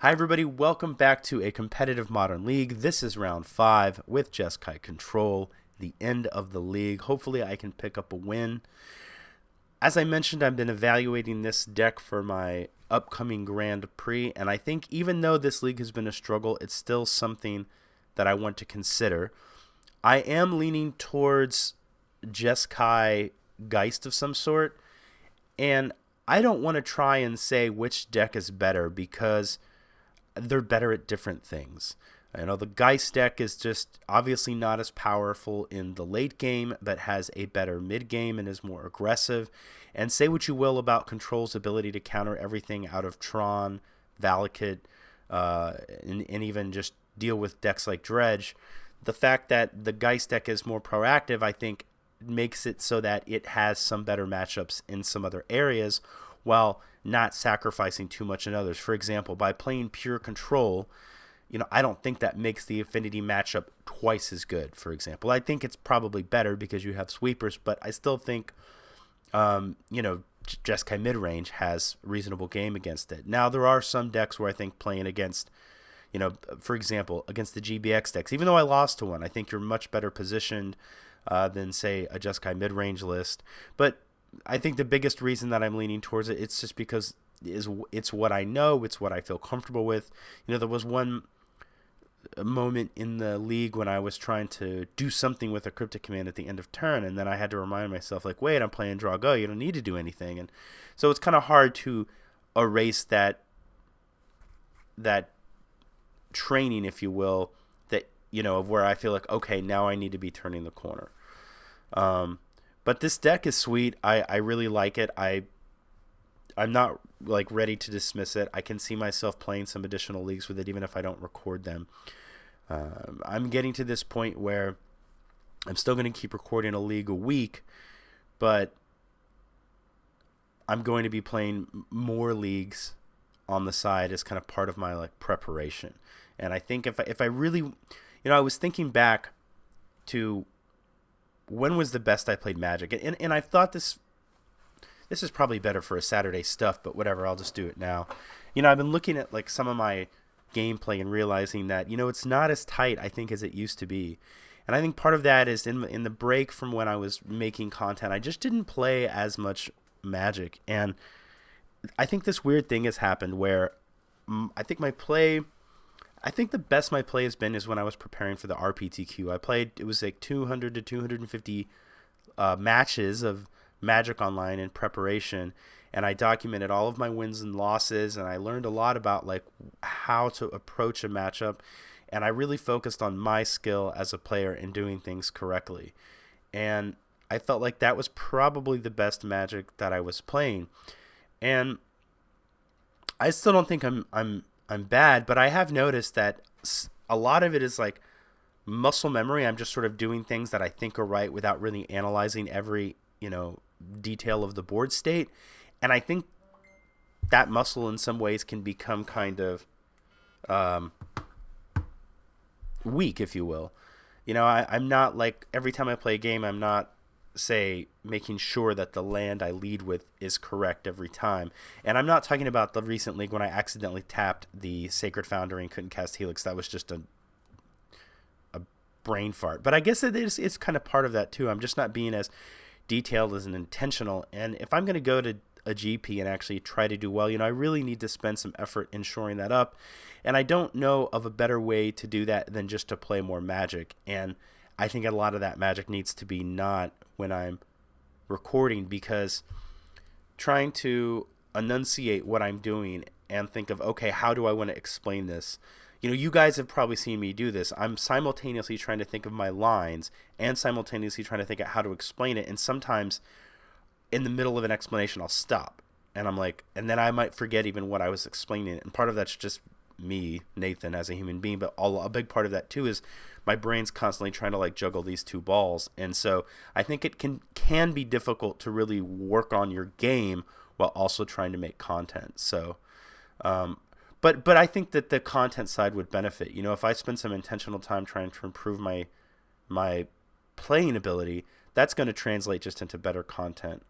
Hi everybody, welcome back to a competitive Modern League. This is round 5 with Jeskai Control, the end of the league. Hopefully I can pick up a win. As I mentioned, I've been evaluating this deck for my upcoming Grand Prix, and I think even though this league has been a struggle, it's still something that I want to consider. I am leaning towards Jeskai Geist of some sort, and I don't want to try and say which deck is better because they're better at different things. I know the Geist deck is just obviously not as powerful in the late game, but has a better mid game and is more aggressive. And say what you will about Control's ability to counter everything out of Tron, Valakut, and even just deal with decks like Dredge. The fact that the Geist deck is more proactive, I think, makes it so that it has some better matchups in some other areas, while not sacrificing too much in others. For example, by playing pure Control, I don't think that makes the Affinity matchup twice as good, for example. I think it's probably better because you have sweepers, but I still think, Jeskai midrange has reasonable game against it. Now, there are some decks where I think playing against, for example, against the GBX decks, even though I lost to one, I think you're much better positioned than, say, a Jeskai midrange list. But I think the biggest reason that I'm leaning towards it, it's just because it's what I know, it's what I feel comfortable with. There was one moment in the league when I was trying to do something with a cryptic command at the end of turn, and then I had to remind myself, like, wait, I'm playing draw go, you don't need to do anything. And so it's kind of hard to erase that training, if you will, that of where I feel like, okay, now I need to be turning the corner. But this deck is sweet. I really like it. I'm not ready to dismiss it. I can see myself playing some additional leagues with it, even if I don't record them. I'm getting to this point where I'm still going to keep recording a league a week, but I'm going to be playing more leagues on the side as kind of part of my preparation. And I think if I really, I was thinking back to when was the best I played Magic, and I thought this is probably better for a Saturday stuff, but whatever, I'll just do it now. I've been looking at some of my gameplay and realizing that it's not as tight, I think, as it used to be. And I think part of that is in the break from when I was making content, I just didn't play as much Magic. And I think this weird thing has happened where I think the best my play has been is when I was preparing for the RPTQ. I played, it was 200 to 250 matches of Magic Online in preparation, and I documented all of my wins and losses, and I learned a lot about how to approach a matchup, and I really focused on my skill as a player in doing things correctly. And I felt like that was probably the best Magic that I was playing. And I still don't think I'm bad, but I have noticed that a lot of it is muscle memory. I'm just sort of doing things that I think are right without really analyzing every, detail of the board state. And I think that muscle in some ways can become kind of weak, if you will. I'm not every time I play a game, I'm not, say, making sure that the land I lead with is correct every time. And I'm not talking about the recent league when I accidentally tapped the Sacred Foundry and couldn't cast Helix. That was just a brain fart. But I guess it's kind of part of that too. I'm just not being as detailed as an intentional. And if I'm going to go to a GP and actually try to do well, I really need to spend some effort in shoring that up. And I don't know of a better way to do that than just to play more Magic. And I think a lot of that Magic needs to be not when I'm recording, because trying to enunciate what I'm doing and think of, okay, how do I want to explain this? You guys have probably seen me do this. I'm simultaneously trying to think of my lines and simultaneously trying to think of how to explain it. And sometimes in the middle of an explanation, I'll stop. And I'm and then I might forget even what I was explaining. And part of that's just me, Nathan, as a human being. But a big part of that, too, is my brain's constantly trying to juggle these two balls. And so I think it can be difficult to really work on your game while also trying to make content. So, But I think that the content side would benefit. If I spend some intentional time trying to improve my playing ability, that's going to translate just into better content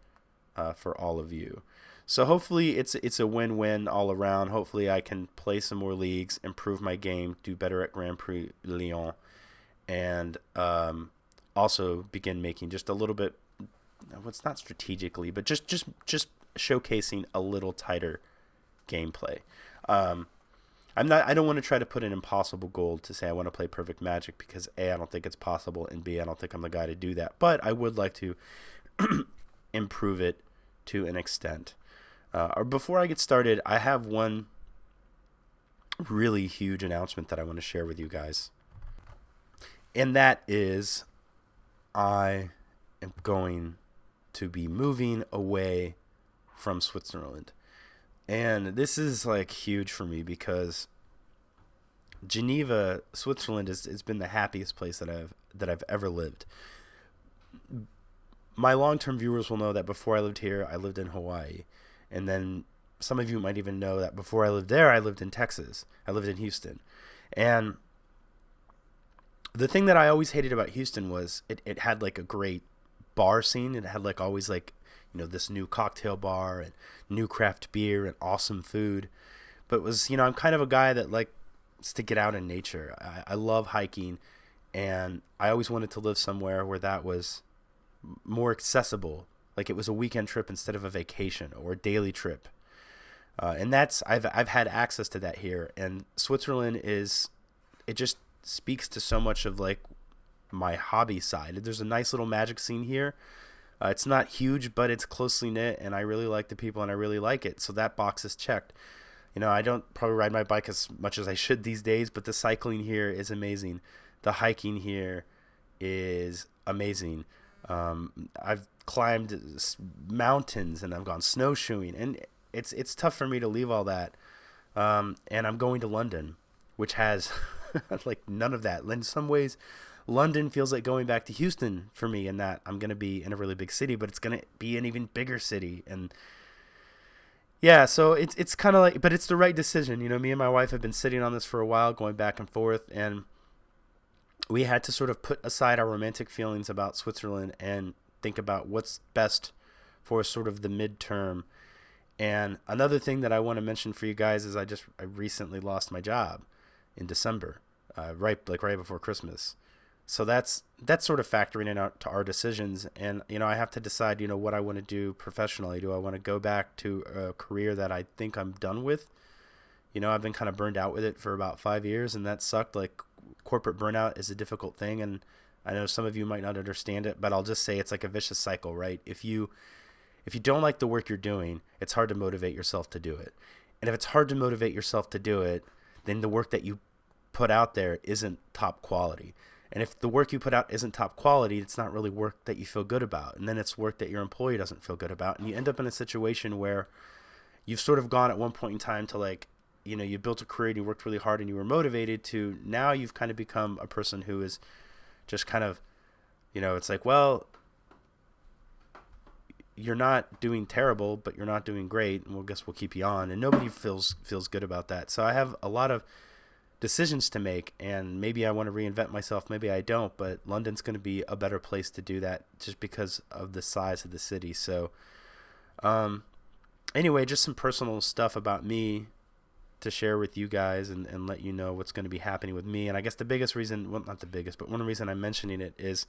for all of you. So hopefully it's a win-win all around. Hopefully I can play some more leagues, improve my game, do better at Grand Prix Lyon, and also begin making just a little bit. Well, it's not strategically, but just showcasing a little tighter gameplay. Um, I'm not. I don't want to try to put an impossible goal to say I want to play perfect Magic because A, I don't think it's possible, and B, I don't think I'm the guy to do that. But I would like to improve it to an extent. Or before I get started, I have one really huge announcement that I want to share with you guys, and that is I am going to be moving away from Switzerland. And this is like huge for me because Geneva, Switzerland has been the happiest place that I've ever lived. My long-term viewers will know that before I lived here, I lived in Hawaii. And then some of you might even know that before I lived there, I lived in Texas. I lived in Houston. And the thing that I always hated about Houston was it had like a great bar scene. It had like always like, you know, this new cocktail bar and new craft beer and awesome food. But it was, you know, I'm kind of a guy that likes to get out in nature. I love hiking, and I always wanted to live somewhere where that was more accessible. Like it was a weekend trip instead of a vacation or a daily trip. And that's, I've had access to that here. And Switzerland it just speaks to so much of like my hobby side. There's a nice little Magic scene here. It's not huge, but it's closely knit, and I really like the people, and I really like it. So that box is checked. You know, I don't probably ride my bike as much as I should these days, but the cycling here is amazing. The hiking here is amazing. I've climbed mountains, and I've gone snowshoeing, and it's tough for me to leave all that. And I'm going to London, which has like none of that. In some ways, London feels like going back to Houston for me, in that I'm going to be in a really big city, but it's going to be an even bigger city. And yeah, so it's kind of like, but it's the right decision. You know, me and my wife have been sitting on this for a while, going back and forth, and we had to sort of put aside our romantic feelings about Switzerland and think about what's best for sort of the midterm. And another thing that I want to mention for you guys is I recently lost my job in December, right before Christmas. So that's sort of factoring in to our decisions. And, you know, I have to decide, you know, what I want to do professionally. Do I want to go back to a career that I think I'm done with? You know, I've been kind of burned out with it for about 5 years, and that sucked. Like, corporate burnout is a difficult thing, and I know some of you might not understand it, but I'll just say it's like a vicious cycle, right? If you don't like the work you're doing, it's hard to motivate yourself to do it. And if it's hard to motivate yourself to do it, then the work that you put out there isn't top quality. And if the work you put out isn't top quality, it's not really work that you feel good about. And then it's work that your employee doesn't feel good about. And you end up in a situation where you've sort of gone at one point in time to, like, you know, you built a career and you worked really hard and you were motivated, to now you've kind of become a person who is just kind of, you know, it's like, well, you're not doing terrible, but you're not doing great, and we'll keep you on. And nobody feels good about that. So I have a lot of decisions to make, and maybe I want to reinvent myself, maybe I don't, but London's going to be a better place to do that just because of the size of the city. So anyway, just some personal stuff about me to share with you guys and let you know what's going to be happening with me. And I guess the biggest reason, well, not the biggest, but one reason I'm mentioning it is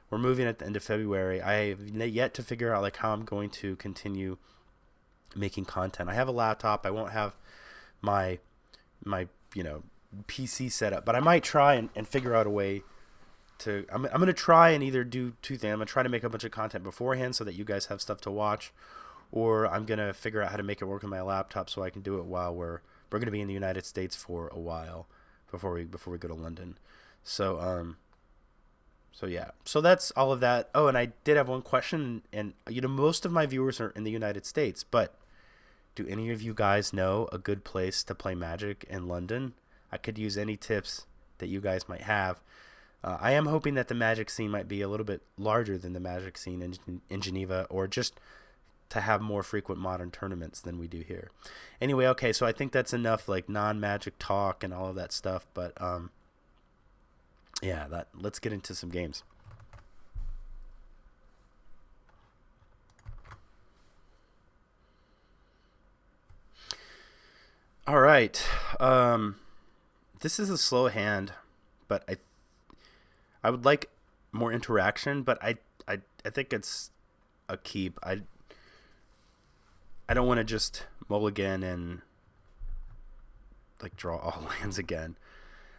we're moving at the end of February. I have yet to figure out like how I'm going to continue making content. I have a laptop. I won't have my you know, PC setup, but I might try and figure out a way to, I'm going to try and either do two things. I'm going to try to make a bunch of content beforehand so that you guys have stuff to watch, or I'm going to figure out how to make it work on my laptop so I can do it while we're going to be in the United States for a while before we go to London. So yeah, so that's all of that. Oh, and I did have one question, and you know, most of my viewers are in the United States, but do any of you guys know a good place to play Magic in London? I could use any tips that you guys might have. I am hoping that the Magic scene might be a little bit larger than the Magic scene in Geneva, or just to have more frequent modern tournaments than we do here. Anyway, okay, so I think that's enough like non-Magic talk and all of that stuff, but yeah, let's get into some games. All right. This is a slow hand, but I would like more interaction, but I think it's a keep. I don't want to just mulligan and like draw all lands again.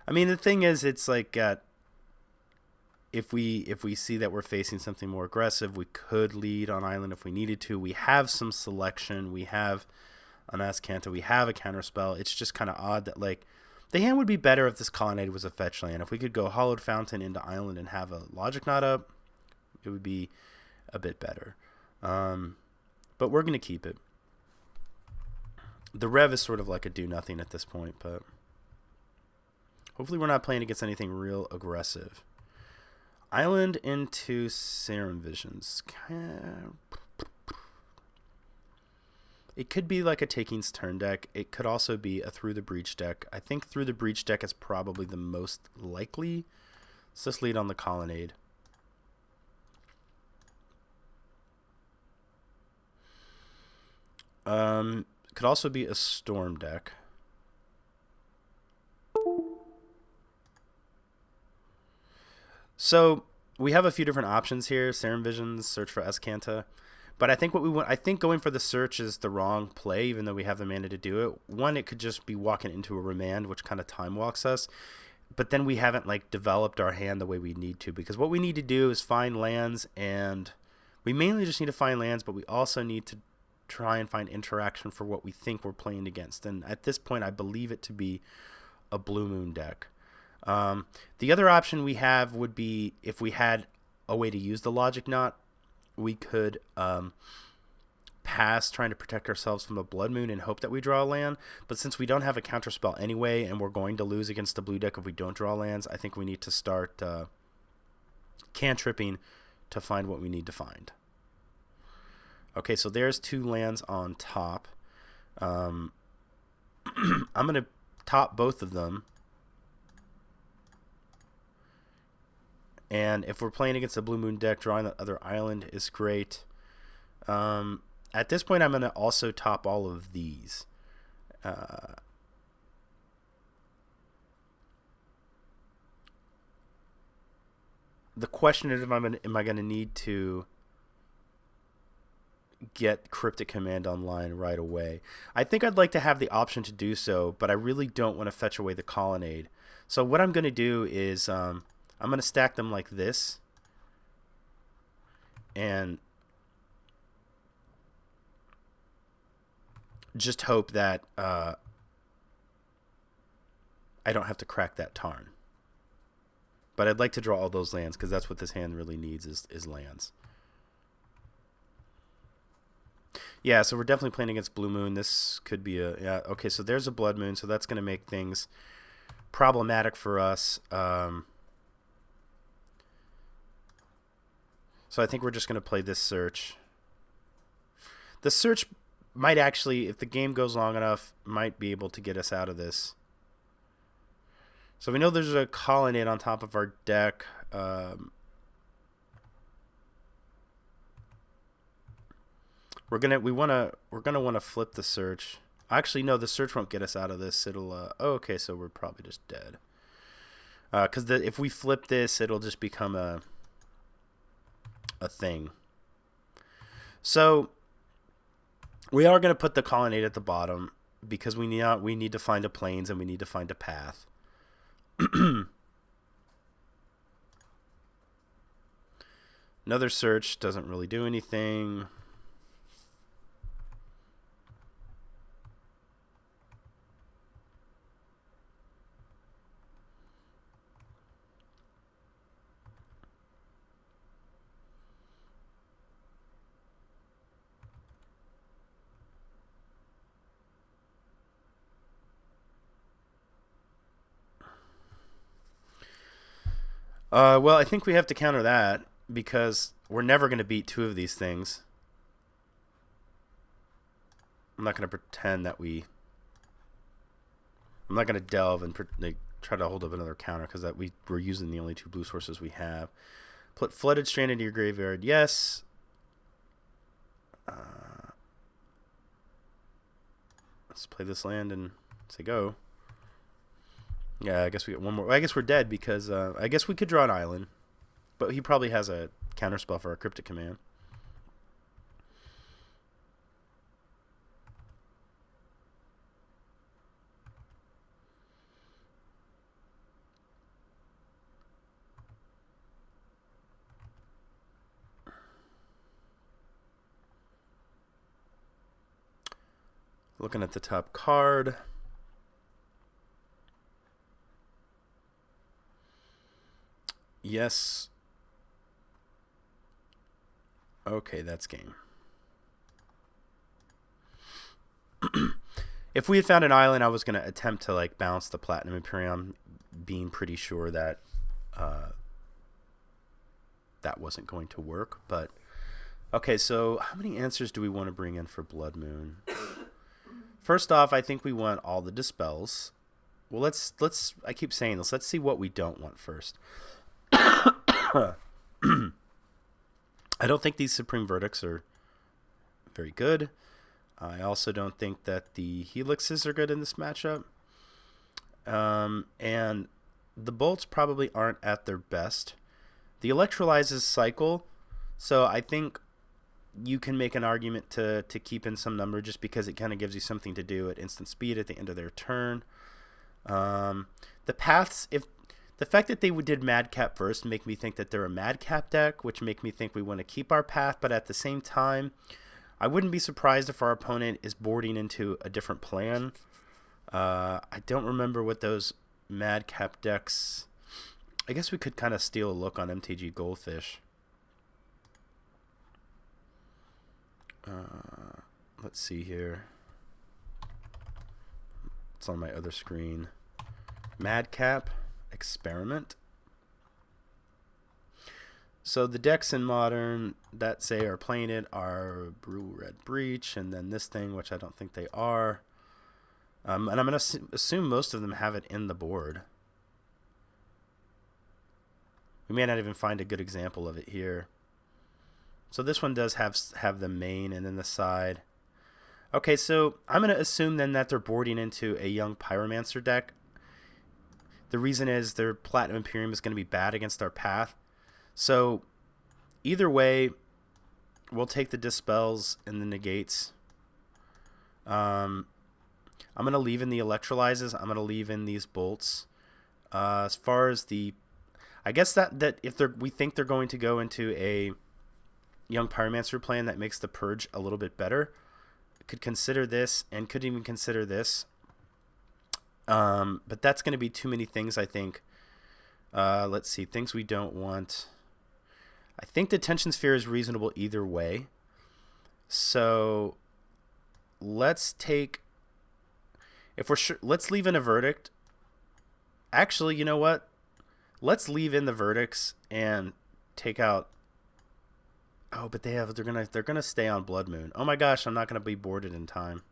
I mean, the thing is, it's like if we see that we're facing something more aggressive, we could lead on island if we needed to. We have some selection. We have an Azcanta. We have a counterspell. It's just kind of odd that like the hand would be better if this Colonnade was a fetch land. If we could go Hollowed Fountain into island and have a Logic Knot up, it would be a bit better. But we're gonna keep it. The Rev is sort of like a do nothing at this point, but hopefully we're not playing against anything real aggressive. Island into Serum Visions. It could be like a Takings turn deck. It could also be a Through the Breach deck. I think Through the Breach deck is probably the most likely. Let's just lead on the Colonnade. Could also be a Storm deck. So we have a few different options here: Serum Visions, search for Azcanta. But I think what we want, I think going for the search is the wrong play, even though we have the mana to do it. One, it could just be walking into a remand, which kind of time walks us. But then we haven't like developed our hand the way we need to, because what we need to do is find lands, and we mainly just need to find lands, but we also need to try and find interaction for what we think we're playing against. And at this point, I believe it to be a Blue Moon deck. The other option we have would be if we had a way to use the Logic Knot, we could pass trying to protect ourselves from a Blood Moon and hope that we draw a land. But since we don't have a counterspell anyway, and we're going to lose against the blue deck if we don't draw lands, I think we need to start cantripping to find what we need to find. Okay, so there's 2 lands on top. I'm going to top both of them. And if we're playing against a Blue Moon deck, drawing that other island is great. At this point, I'm going to also top all of these. The question is, am I going to need to get Cryptic Command online right away? I think I'd like to have the option to do so, but I really don't want to fetch away the Colonnade. So what I'm going to do is I'm going to stack them like this, and just hope that I don't have to crack that Tarn. But I'd like to draw all those lands, because that's what this hand really needs is lands. Yeah, so we're definitely playing against Blue Moon. This could be a... Yeah, okay, so there's a Blood Moon, so that's going to make things problematic for us. So I think we're just going to play this search. The search might actually, if the game goes long enough, might be able to get us out of this. So we know there's a Colonnade on top of our deck. We're gonna want to flip the search. Actually, no, the search won't get us out of this. It'll. Oh, okay, so we're probably just dead. Because if we flip this, it'll just become a thing. So we are going to put the Colonnade at the bottom, because we need to find a plains, and we need to find a path. Another search doesn't really do anything. Well, I think we have to counter that, because we're never going to beat 2 of these things. I'm not going to pretend that I'm not going to delve and try to hold up another counter, because that we're using the only 2 blue sources we have. Put Flooded Strand into your graveyard. Yes. Let's play this land and Say go. Yeah, I guess we get one more. I guess we're dead because I guess we could draw an island. But he probably has a counterspell for a cryptic command. Looking at the top card. Yes. Okay, that's game. If we had found an island, I was going to attempt to like bounce the Platinum Imperium, being pretty sure that that wasn't going to work. But okay, so how many answers do we want to bring in for Blood Moon? First off, I think we want all the dispels. Well, let's I keep saying this. Let's see what we don't want first. I don't think these Supreme Verdicts are very good. I also don't think that the Helixes are good in this matchup. And the Bolts probably aren't at their best. The Electrolyzes cycle, so I think you can make an argument to keep in some number just because it kind of gives you something to do at instant speed at the end of their turn. The paths, if the fact that they did Madcap first make me think that they're a Madcap deck, which make me think we want to keep our path, but at the same time, I wouldn't be surprised if our opponent is boarding into a different plan. I don't remember what those Madcap decks... I guess we could kind of steal a look on MTG Goldfish. Let's see here. It's on my other screen. Madcap Experiment. So the decks in Modern that say are playing it are Brew Red Breach, and then this thing, which I don't think they are. And I'm going to assume most of them have it in the board. We may not even find a good example of it here. So this one does have the main and then the side. Okay, so I'm going to assume then that they're boarding into a Young Pyromancer deck. The reason is their Platinum Imperium is going to be bad against our path. So either way, we'll take the Dispels and the Negates. I'm going to leave in the Electrolyzes. I'm going to leave in these Bolts. As far as the... I guess that if we think they're going to go into a Young Pyromancer plan that makes the Purge a little bit better, could consider this and could even consider this. But that's going to be too many things, I think. Let's see. Things we don't want. I think the Tension Sphere is reasonable either way. So let's take... If we're sure, let's leave in a Verdict. Actually, you know what? Let's leave in the Verdicts and take out... Oh, but they're gonna stay on Blood Moon. Oh my gosh, I'm not gonna be boarded in time.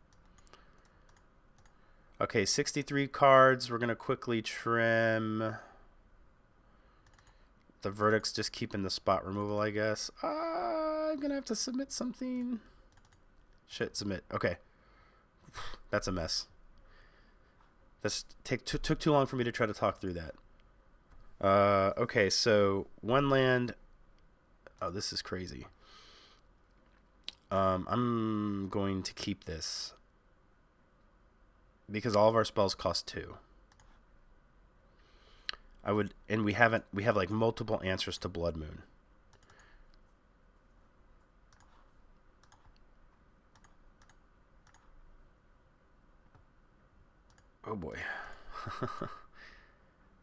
Okay, 63 cards. We're gonna quickly trim the Verdicts, just keeping the spot removal, I guess. I'm gonna have to submit something. Shit, submit. Okay, that's a mess. That's took too long for me to try to talk through that. Okay, so one land. Oh, this is crazy. I'm going to keep this because all of our spells cost 2. And we have like multiple answers to Blood Moon. Oh boy.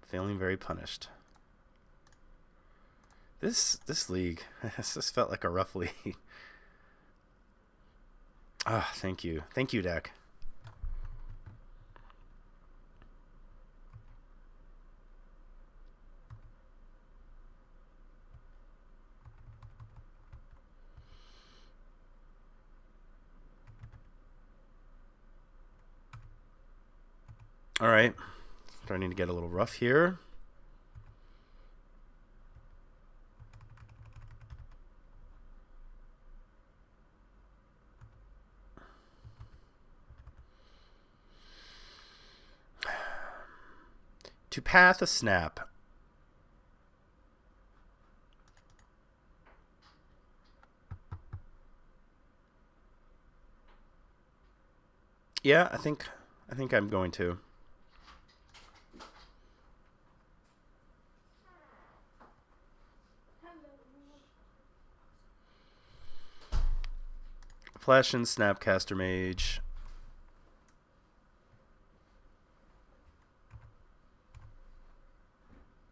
Feeling very punished. This league, this felt like a rough league. Ah, thank you, deck. All right, starting to get a little rough here. To path a snap. Yeah, I think I'm going to. Flash and Snapcaster Mage.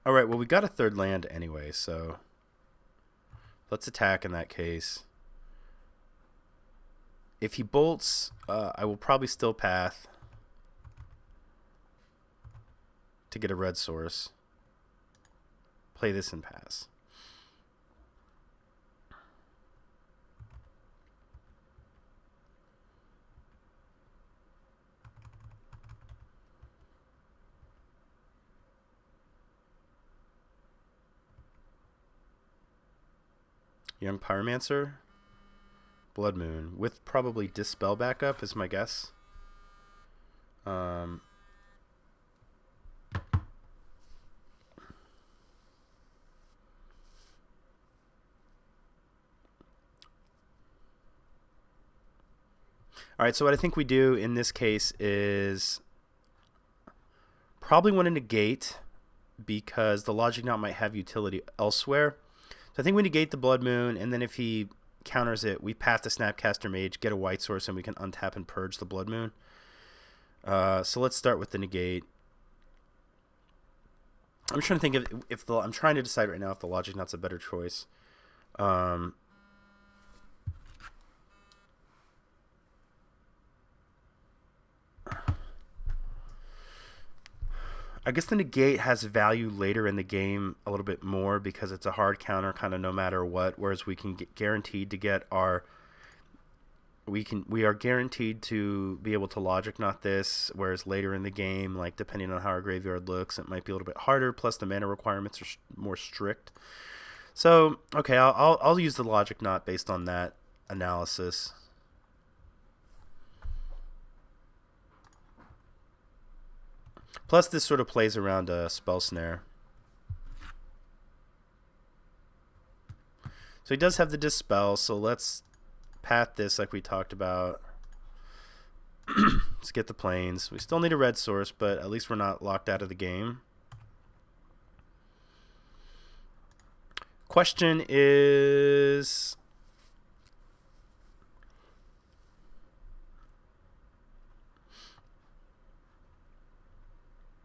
Alright, well, we got a third land anyway, so let's attack in that case. If he bolts, I will probably still path to get a red source. Play this and pass. Young Pyromancer. Blood Moon. With probably Dispel backup is my guess. Alright, so what I think we do in this case is probably want to negate because the Logic Knot might have utility elsewhere. So I think we negate the Blood Moon, and then if he counters it, we path the Snapcaster Mage, get a white source, and we can untap and purge the Blood Moon. So let's start with the negate. I'm trying to think if I'm trying to decide right now if the Logic Knot's a better choice. I guess the negate has value later in the game a little bit more because it's a hard counter kind of no matter what, whereas we can get guaranteed to get our we are guaranteed to be able to Logic Knot this, whereas later in the game, like depending on how our graveyard looks, it might be a little bit harder, plus the mana requirements are more strict. So, okay, I'll use the Logic Knot based on that analysis. Plus, this sort of plays around a Spell Snare. So he does have the Dispel, so let's path this like we talked about. Let's get the planes. We still need a red source, but at least we're not locked out of the game. Question is...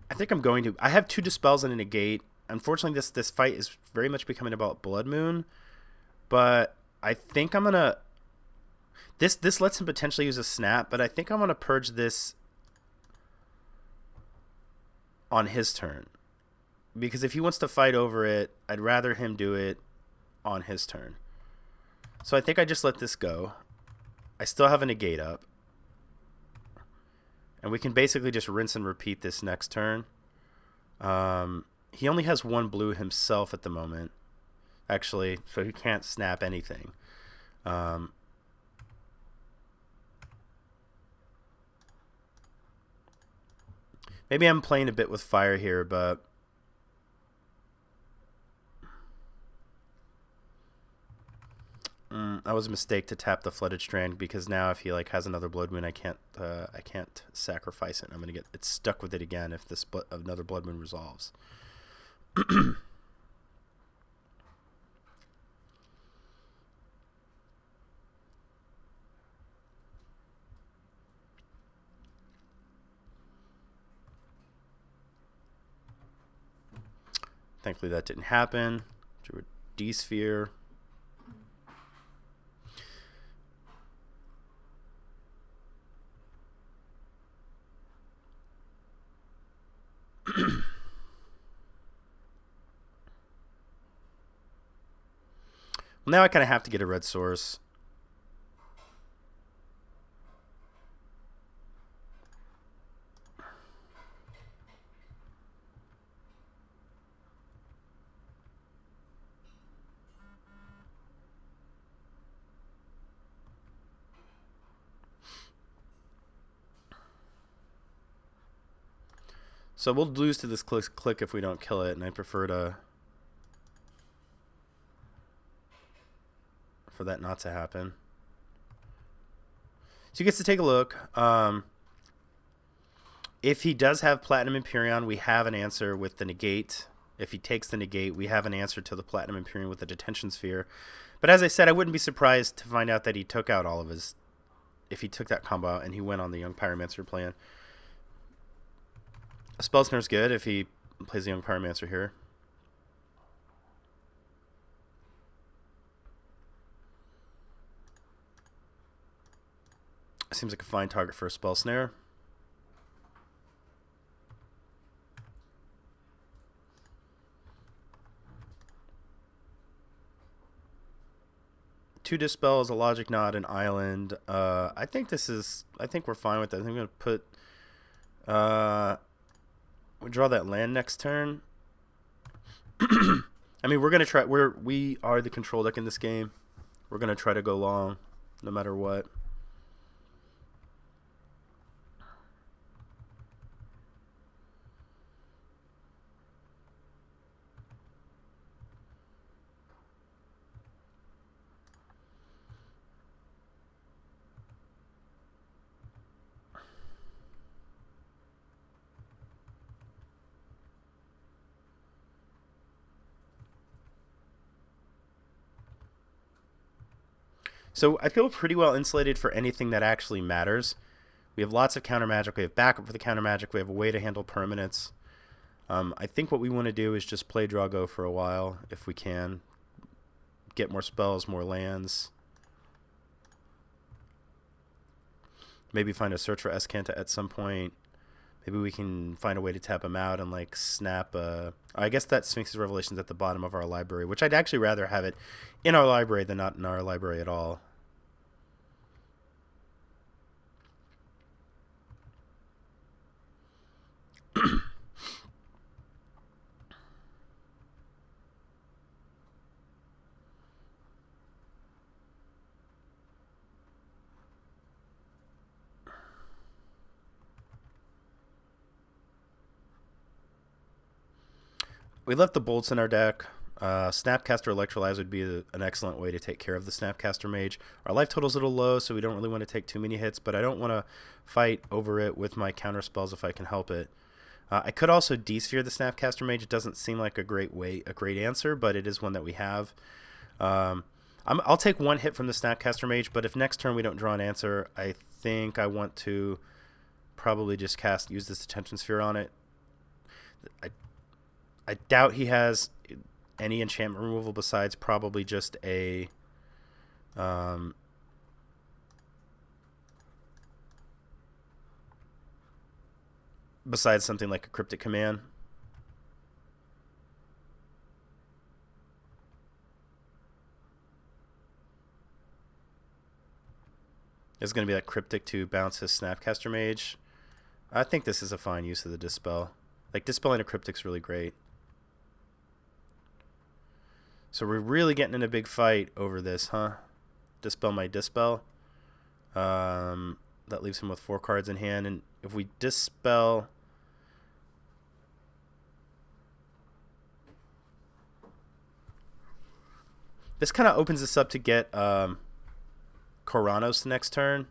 I think I'm going to... I have 2 Dispels and a Negate. Unfortunately, this fight is very much becoming about Blood Moon. But I think I'm going to... This lets him potentially use a Snap, but I think I'm going to purge this on his turn. Because if he wants to fight over it, I'd rather him do it on his turn. So I think I just let this go. I still have a Negate up. And we can basically just rinse and repeat this next turn. He only has 1 blue himself at the moment. Actually, so he can't snap anything. Maybe I'm playing a bit with fire here, but... that was a mistake to tap the Flooded Strand, because now if he like has another Blood Moon, I can't sacrifice it. I'm gonna get it stuck with it again if this another Blood Moon resolves. Thankfully that didn't happen. Drew a D-Sphere. Well, now I kind of have to get a red source. So we'll lose to this click if we don't kill it, and I prefer for that not to happen. So he gets to take a look. If he does have Platinum Empyrean, we have an answer with the negate. If he takes the negate, we have an answer to the Platinum Empyrean with the Detention Sphere. But as I said, I wouldn't be surprised to find out that he took out all of his... If he took that combo out and he went on the Young Pyromancer plan. A Spell Snare's good if he plays the Young Pyromancer here. Seems like a fine target for a Spell Snare. Two Dispels, a Logic Knot, an Island. I think we're fine with that. I think I'm going to put... we draw that land next turn. I mean, we're going to try... We are the control deck in this game. We're going to try to go long, no matter what. So I feel pretty well insulated for anything that actually matters. We have lots of counter magic. We have backup for the counter magic. We have a way to handle permanents. I think what we want to do is just play draw go for a while if we can. Get more spells, more lands. Maybe find a search for Azcanta at some point. Maybe we can find a way to tap him out and like snap I guess that Sphinx's Revelation's at the bottom of our library, which I'd actually rather have it in our library than not in our library at all. We left the bolts in our deck. Snapcaster Electrolyze would be an excellent way to take care of the Snapcaster Mage. Our life total's a little low, so we don't really want to take too many hits, but I don't want to fight over it with my counter spells if I can help it. I could also de-sphere the Snapcaster Mage. It doesn't seem like a great answer, but it is one that we have. I'll take one hit from the Snapcaster Mage, but if next turn we don't draw an answer, I think I want to probably just use this Detention Sphere on it. I doubt he has any enchantment removal besides probably just a besides something like a Cryptic Command. It's going to be like Cryptic to bounce his Snapcaster Mage. I think this is a fine use of the Dispel. Like, Dispelling a Cryptic's really great. So we're really getting in a big fight over this, huh? Dispel my Dispel. That leaves him with 4 cards in hand. And if we Dispel... This kind of opens us up to get Koranos next turn.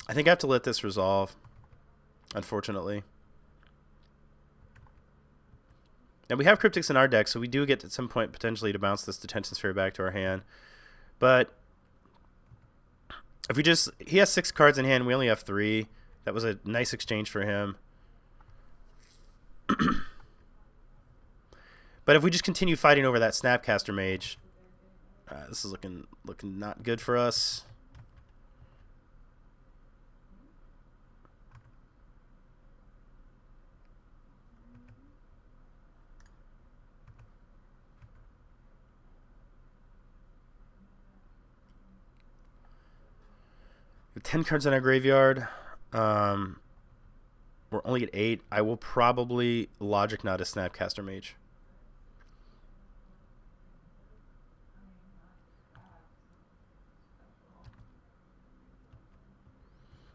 I think I have to let this resolve, unfortunately. Now we have Cryptics in our deck, so we do get at some point potentially to bounce this Detention Sphere back to our hand. But if we just... He has 6 cards in hand, we only have 3. That was a nice exchange for him. But if we just continue fighting over that Snapcaster Mage, this is looking not good for us. With 10 cards in our graveyard. We're only at 8. I will probably Logic not a Snapcaster Mage.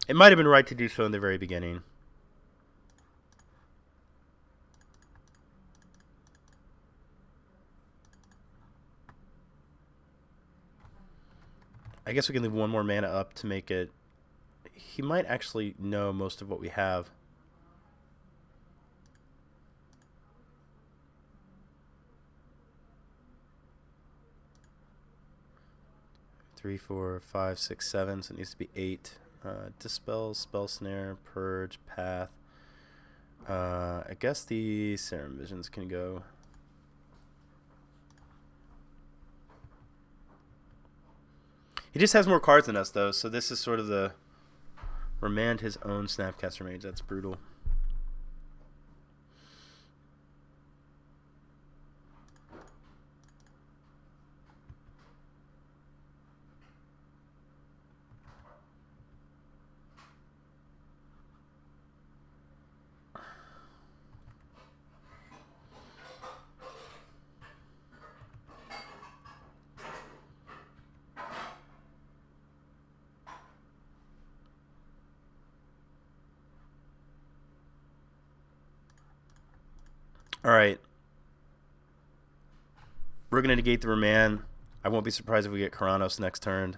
It might have been right to do so in the very beginning. I guess we can leave one more mana up to make it. He might actually know most of what we have. Three, 4, 5, 6, 7. So it needs to be 8. Dispel, Spell Snare, Purge, Path. I guess the Serum Visions can go. He just has more cards than us, though, so this is sort of the Remand his own Snapcaster Mage. That's brutal. Alright. We're going to negate the Remand. I won't be surprised if we get Karanos next turn.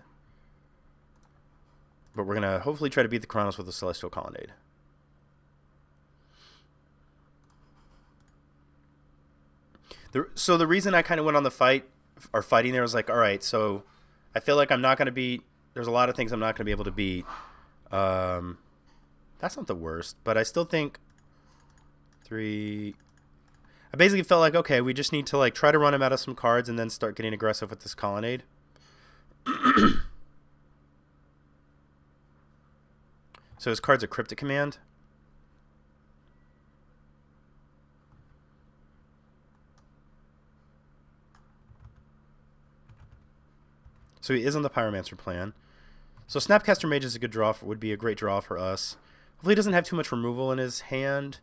But we're going to hopefully try to beat the Karanos with a Celestial Colonnade. So the reason I kind of went on the fighting there was like, alright, so I feel like I'm not going to beat... There's a lot of things I'm not going to be able to beat. That's not the worst, but I still think... 3... I basically felt like, okay, we just need to like try to run him out of some cards and then start getting aggressive with this Colonnade. So his card's a Cryptic Command. So he is on the Pyromancer plan. So Snapcaster Mage is a good draw. Would be a great draw for us. Hopefully he doesn't have too much removal in his hand.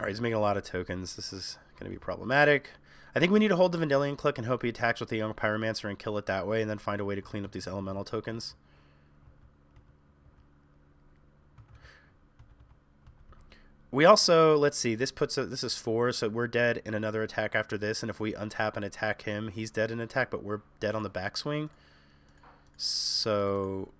Alright, he's making a lot of tokens. This is going to be problematic. I think we need to hold the Vendilion Clique and hope he attacks with the Young Pyromancer and kill it that way, and then find a way to clean up these elemental tokens. We also, let's see, this is 4, so we're dead in another attack after this, and if we untap and attack him, he's dead in attack, but we're dead on the backswing. So...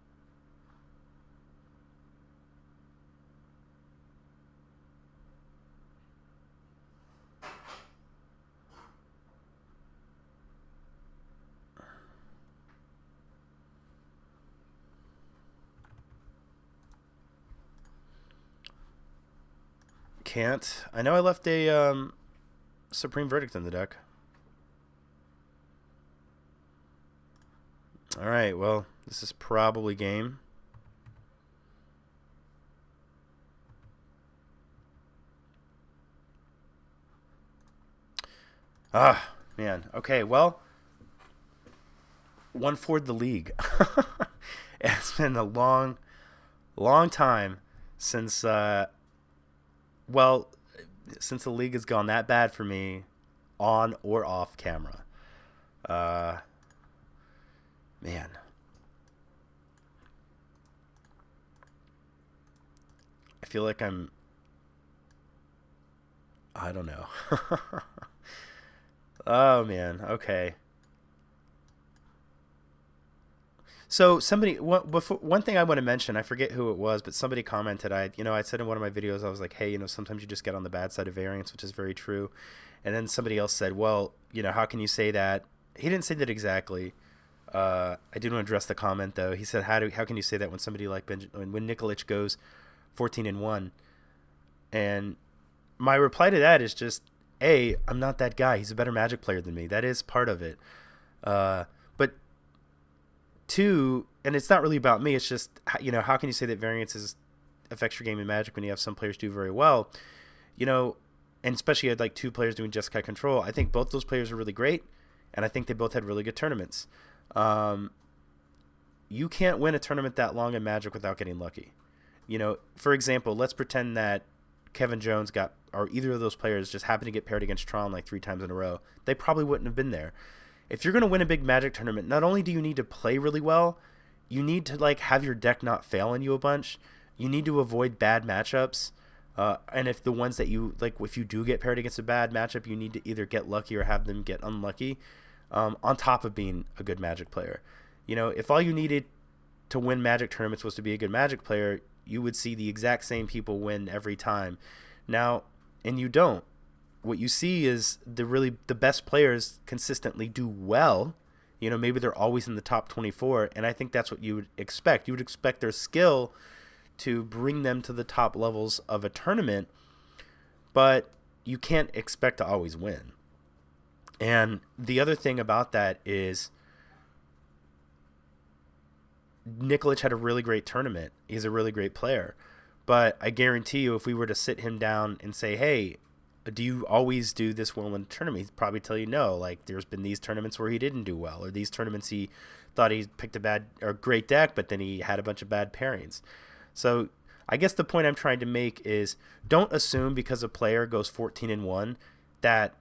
Can't. I know I left a Supreme Verdict in the deck. Alright, well, this is probably game. Ah, man. Okay, well, 1-4 the league. It's been a long time since... Well, since the league has gone that bad for me, on or off camera. Man. I feel like I don't know. Oh, man. Okay. So one thing I want to mention, I forget who it was, but somebody commented. I said in one of my videos, I was like, hey, sometimes you just get on the bad side of variance, which is very true. And then somebody else said, well, how can you say that? He didn't say that exactly. I did want to address the comment though. He said, how can you say that when somebody like when Nikolic goes 14-1? And my reply to that is just, A, I'm not that guy. He's a better Magic player than me. That is part of it. But 2, and it's not really about me, it's just, how can you say that variance affects your game in Magic when you have some players do very well? And especially you had like 2 players doing Jeskai Control. I think both those players are really great, and I think they both had really good tournaments. you can't win a tournament that long in Magic without getting lucky. You know, for example, let's pretend that Kevin Jones or either of those players just happened to get paired against Tron like 3 times in a row. They probably wouldn't have been there. If you're going to win a big Magic tournament, not only do you need to play really well, you need to like have your deck not fail on you a bunch. You need to avoid bad matchups. And if the ones that you like, if you do get paired against a bad matchup, you need to either get lucky or have them get unlucky. On top of being a good Magic player, you know, if all you needed to win Magic tournaments was to be a good Magic player, you would see the exact same people win every time. Now, and you don't. What you see is the best players consistently do well. You know, maybe they're always in the top 24, and I think that's what you would expect. You would expect their skill to bring them to the top levels of a tournament, but you can't expect to always win. And the other thing about that is Nikolic had a really great tournament. He's a really great player. But I guarantee you, if we were to sit him down and say, hey, do you always do this well in a tournament? He'd probably tell you no. Like, there's been these tournaments where he didn't do well, or these tournaments he thought he picked a bad or great deck, but then he had a bunch of bad pairings. So I guess the point I'm trying to make is don't assume because a player goes 14-1 that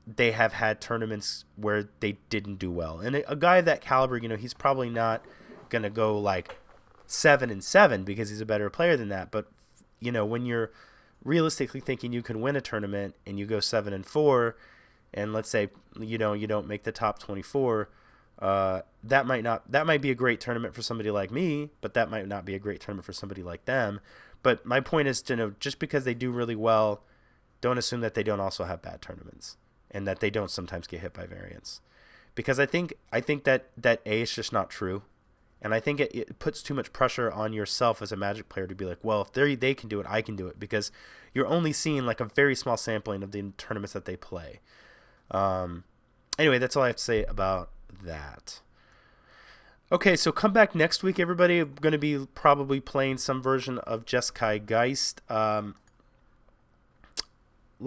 they have had tournaments where they didn't do well. And a guy of that caliber, you know, he's probably not going to go like 7-7 because he's a better player than that. But, you know, when you're realistically thinking you can win a tournament and you go 7-4, and let's say, you know, you don't make the top 24, that might be a great tournament for somebody like me, but that might not be a great tournament for somebody like them. But my point is to know, just because they do really well, don't assume that they don't also have bad tournaments and that they don't sometimes get hit by variance. Because I think that A, is just not true. And I think it puts too much pressure on yourself as a Magic player to be like, well, if they can do it, I can do it. Because you're only seeing like a very small sampling of the tournaments that they play. Anyway, that's all I have to say about that. Okay, so come back next week, everybody. I'm going to be probably playing some version of Jeskai Geist. Let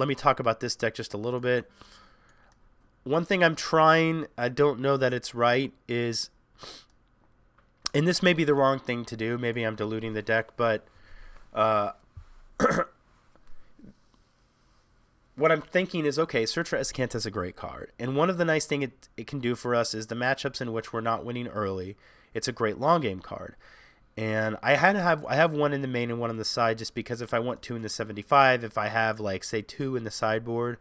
me talk about this deck just a little bit. One thing I'm trying, I don't know that it's right, is, and this may be the wrong thing to do, maybe I'm diluting the deck, but what I'm thinking is, okay, Search for Azcanta is a great card. And one of the nice things it can do for us is the matchups in which we're not winning early, it's a great long game card. And I have one in the main and one on the side, just because if I want 2 in the 75, if I have, like, say 2 in the sideboard,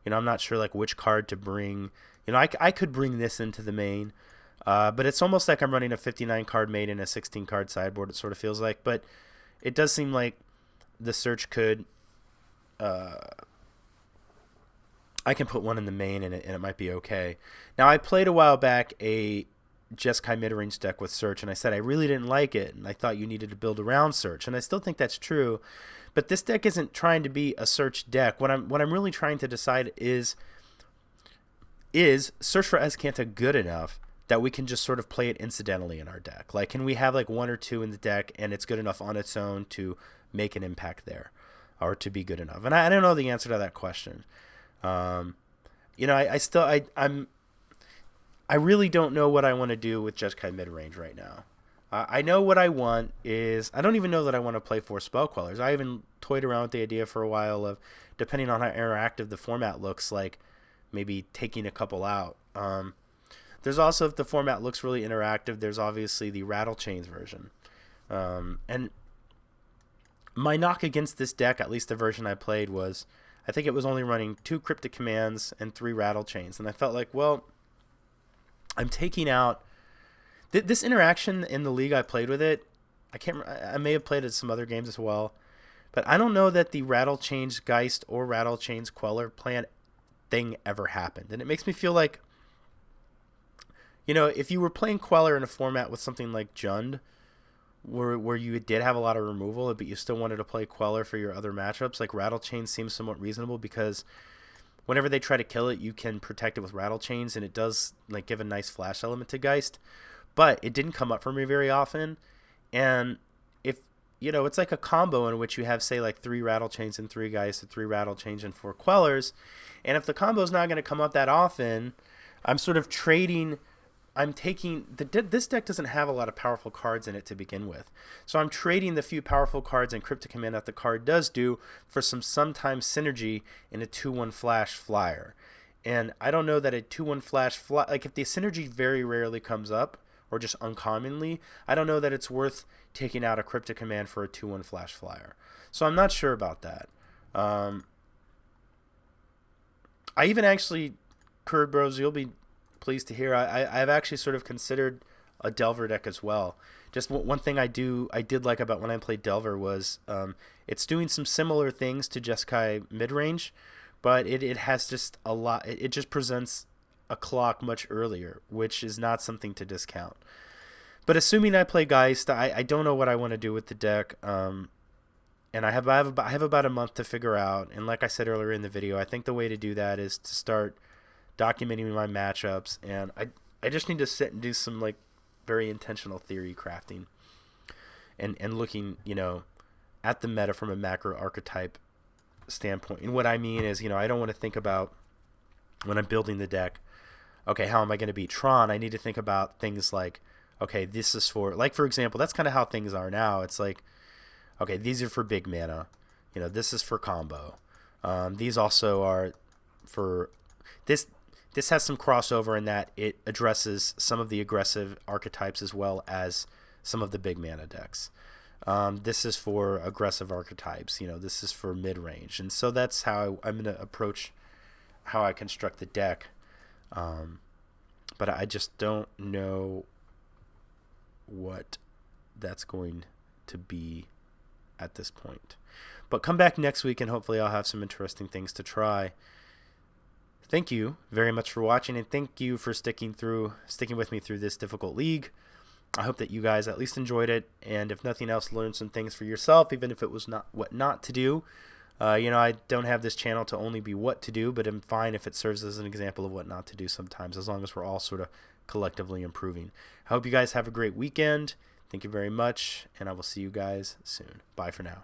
you know, I'm not sure like which card to bring. You know, I could bring this into the main, but it's almost like I'm running a 59 card main and a 16 card sideboard. It sort of feels like, but it does seem like the Search could. I can put one in the main and it might be okay. Now, I played a while back a Jeskai mid-range deck with Search, and I said I really didn't like it, and I thought you needed to build around Search, and I still think that's true. But this deck isn't trying to be a Search deck. What I'm really trying to decide is Search for Azcanta good enough that we can just sort of play it incidentally in our deck? Like, can we have like 1 or 2 in the deck and it's good enough on its own to make an impact there, or to be good enough? And I don't know the answer to that question. You know, I really don't know what I want to do with Jeskai mid-range right now. I know what I want is, I don't even know that I want to play 4 Spell Quellers. I even toyed around with the idea for a while of, depending on how interactive the format looks, like maybe taking a couple out. There's also, if the format looks really interactive, there's obviously the Rattle Chains version. And my knock against this deck, at least the version I played, was I think it was only running 2 Cryptic Commands and 3 Rattle Chains. And I felt like, well, I'm taking out this interaction in the league I played with it. I may have played it some other games as well, but I don't know that the Rattle Chains Geist or Rattle Chains Queller plan thing ever happened. And it makes me feel like, you know, if you were playing Queller in a format with something like Jund, where you did have a lot of removal, but you still wanted to play Queller for your other matchups, like Rattle Chains seems somewhat reasonable, because whenever they try to kill it, you can protect it with Rattle Chains, and it does like give a nice flash element to Geist. But it didn't come up for me very often. And if, you know, it's like a combo in which you have, say, like 3 Rattle Chains and 3 Geist, and 3 Rattle Chains and 4 Quellers. And if the combo's not going to come up that often, I'm sort of trading I'm taking this deck doesn't have a lot of powerful cards in it to begin with, so I'm trading the few powerful cards and Cryptic Command that the card does do for some sometimes synergy in a 2/1 flash flyer. And I don't know that a 2/1 flash like if the synergy very rarely comes up or just uncommonly, I don't know that it's worth taking out a Cryptic Command for a 2/1 flash flyer. So I'm not sure about that. I even actually, Curd Bros, you'll be pleased to hear, I've actually sort of considered a Delver deck as well. Just one thing I did like about when I played Delver was it's doing some similar things to Jeskai midrange, but it has just a lot. It just presents a clock much earlier, which is not something to discount. But assuming I play Geist, I don't know what I want to do with the deck. And I have about a month to figure out. And like I said earlier in the video, I think the way to do that is to start documenting my matchups. And I just need to sit and do some like very intentional theory crafting and looking, at the meta from a macro archetype standpoint. And what I mean is, I don't want to think about when I'm building the deck, okay, how am I going to beat Tron? I need to think about things like, okay, this is for, like, for example, that's kind of how things are now. It's like, okay, these are for big mana. This is for combo. These also are for, this has some crossover in that it addresses some of the aggressive archetypes as well as some of the big mana decks. This is for aggressive archetypes. This is for mid-range. And so that's how I'm going to approach how I construct the deck. But I just don't know what that's going to be at this point. But come back next week and hopefully I'll have some interesting things to try. Thank you very much for watching, and thank you for sticking with me through this difficult league. I hope that you guys at least enjoyed it, and if nothing else, learned some things for yourself, even if it was not what not to do. I don't have this channel to only be what to do, but I'm fine if it serves as an example of what not to do sometimes, as long as we're all sort of collectively improving. I hope you guys have a great weekend. Thank you very much, and I will see you guys soon. Bye for now.